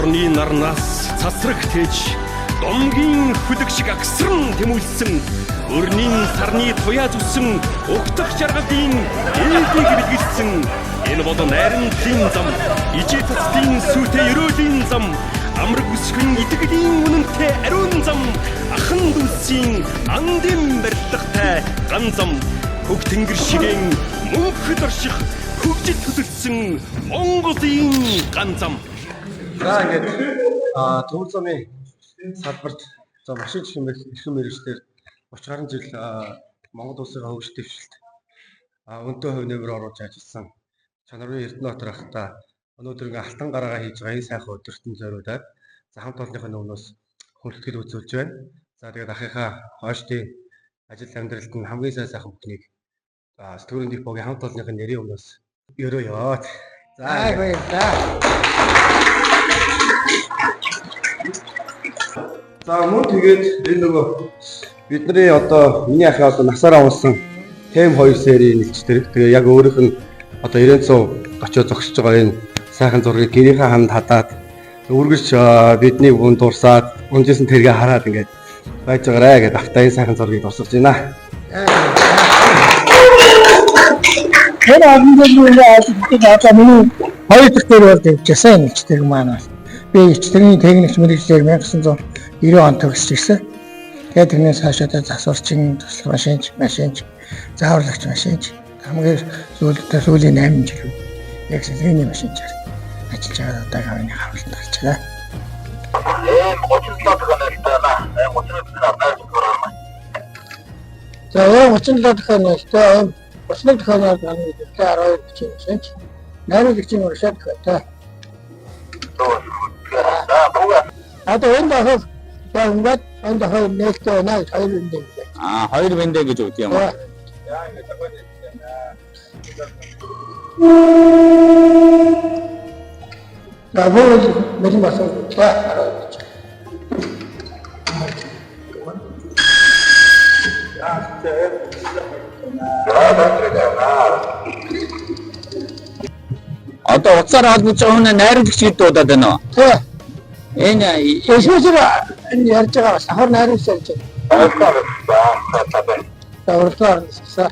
орны нарнаас цасрагтэж домгийн хүлэг шиг агсран тэмүүлсэн өрнийн сарны туяа зүсэн угтах жаргалын ээлийг бэлгэлсэн энэ бол найрамдлын зам ижи цацдын сүтэ өрөөлийн зам амраг үсгэн итгэлийн үнэнтэй ариун зам ахан дүүсийн андын барилгатай ган зам хөг тэнгэр шигэн мөнхөд орших хөгжид хөдөлсөн Монголын ган зам. За ингээд төвөр замын салбарт за машин чимээх эрхэм мэргэжлэр 30 гаруй жил Монгол улсын хөгжил дэвшилт өнтэй хувь нэмэр оруулж ажилласан чанарын Эрдэнэбаатар ахта өнөөдөр ингээ алтан гараагаа хийж байгаа энэ сайхан өдөртөн зориулаад за хамт олонныхын өмнөөс хүндэтгэл үзүүлж байна. За тэгээд ахыхаа хойштын ажил амьдралд нь хамгийн сайхан бүхнийг сэтгүүрийн депогийн хамт олонныхын нэрийн өмнөөс өрөөё. За баярлалаа. За мөн тэгээд энэ нөгөө бидний одоо миний ахын одоо насаараа унсан Тэм 2 серийн нэлцдэг. Тэгээ яг өөрийнх нь одоо 900 очоод зогсож байгаа энэ сайхан зургийг гэрийнхээ ханд хадаад үргэлж бидний бүн дурсаад унжсэн тэргээ хараад ингээд байж байгаарэ гэдэг автаа энэ сайхан зургийг дурсаж байна. Тэр одоо миний хоёр дахь дээр бол дэвжсэн нэлцдэг маань. Би нэлцдэгний техникч мэргэжлэр 1990 он төгсөж ирсэн. Тэгээд тэрнээс хойшоо засварчин, туслах машинч, зааварлагч машинч хамгийн сүүлийн 8 жил яг сэлгээний машинчаар ажиллаж байгаа одоо хавны хавланд гарч байгаа. За 37 дахь нэлтэй 31 дахь нэлтэй 12 чинь машинч. Найруулагчийн уршаад хөөтэй. Одоо энэ дахиад ингээд энэ дахиад нэлтэй байна 2 бэндэ. 2 бэндэ гэж үгд юм аа. Набол мэри масан та. Одоо уцаар холбож байгаа хүн найруулагч хэд удаад байна вэ? Тий. Энэ эсвэл энэ ярьж байгаа сахар найруулагч ярьж байгаа. Тавралаар ниссэн.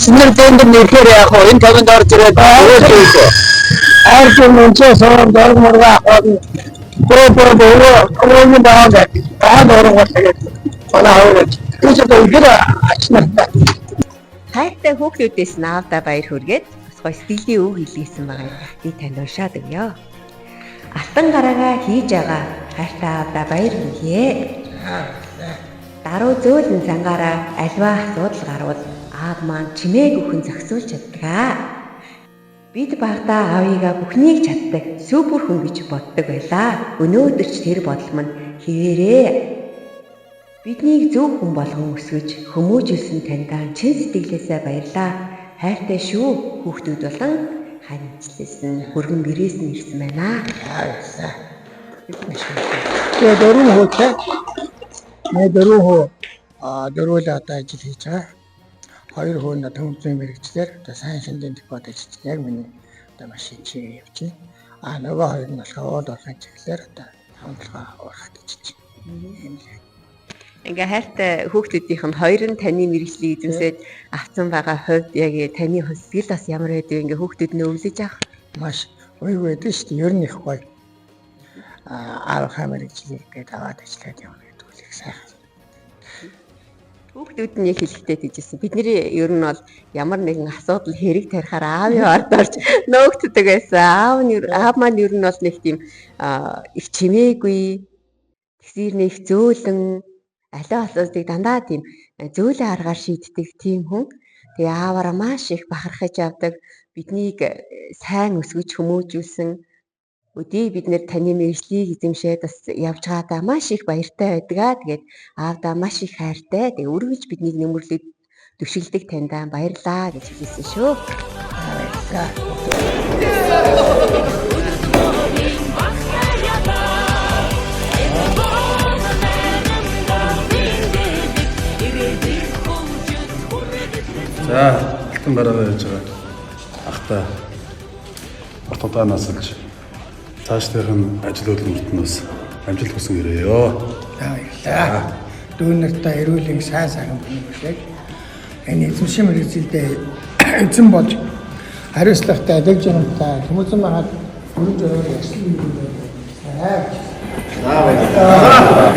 ачнэр дэнд нэрхээр яг хоо энэ тавинд орж ирээд өөрөөс Арч мөнчөө соор дөрмөрга гоо баагаад дөрмөр тэгээд болоод тийчээ ихээр ачнартай. Хайртай хүүхдүүдээс наавда баяр хүргээд бас гоё стилийн үг илгээсэн байгаа би танд уншаад өгье. Алтан гараагаа хийж байгаа хайртай аавда баяр хүргэе. Даруй зөөлөн цангаараа альва асуудал гарвал аав маань чимээг өхөн зохицуулж чаддаг. Бид багтаа аавыгаа бүхнийг чаддаг супер хүн гэж боддог байлаа. Өнөөдөр ч тэр бодол маань хэвээрээ. Биднийг зөв хүн болгон өсгөж хүмүүжүүлсэн таньдаа чин сэтгэлээсээ баярлаа. Хайртай шүү. Хүүхдүүд болон ханьцлээсэн хөргөн гэрээс нь ирсэн байна. Тэгээд дөрөв хүүтэй. Მე дөрөв одоо ажил хийж байгаа. Хоёр хүн төмцийн мэрэгчлэр одоо сайн шинжийн депот ажиллаж яг миний одоо машин чигээ явж байна. Нөгөө хоёр нь болохоор уул уурхайн чиглэлээр одоо хамтлагаа уурхад ажиллаж байна. Ингээ хайртай хүүхдүүдийнх нь хоёр нь таны мэрэгчлийг эзэмсээд авсан байгаа хувьд яг таны сэтгэл бас ямар байдгийг ингээ хүүхдүүд нь өвлөж авах маш ууг байдаг шүү дээ. Ер нь их гоё. Аав хамрагчлыг гээд аваад ажиллаад явна гэдэг үл их сайхан. Хүүхдүүд нь яг хэлэхдээ тийжсэн. Бидний ер нь бол ямар нэгэн асуудал хэрэг тарихаар аавын орд орж нөөгддөг байсан. Аав маань ер нь бол нэг тийм их чимээгүй, тэгсэр нэг зөөлөн, аливаа асуудыг дандаа тийм зөөлөн аргаар шийддэг тийм хүн. Тэгээ ааваараа маш их бахархаж авдаг. Биднийг сайн өсгөж хүмүүжүүлсэн Өдий бид нэр таны мэржлийг эзэмшээд бас явж байгаадаа маш их баяртай байдгаа. Тэгээд аавдаа маш их хайртай. Тэгээд үргэлж биднийг нөмөрлөд түшилдэг таньдаа баярлаа гэж хэлсэн шүү. За, алтан бараа байж байгаа. Ахта Батудаа насалж цаашдынх нь ажил хөдөлмөртнөөс амжилт хүсэн ирээё. Баярлалаа. Дүүнэртээ эрүүлийн сайн сайхан бүхнийг энэ эзэмшин мэргэжилдээ эзэн болж хариуцлагатай адаг жинэмтэй хүмүүзэн магаад бүрэн зөвөр яслын юм байна. Аа баярлалаа.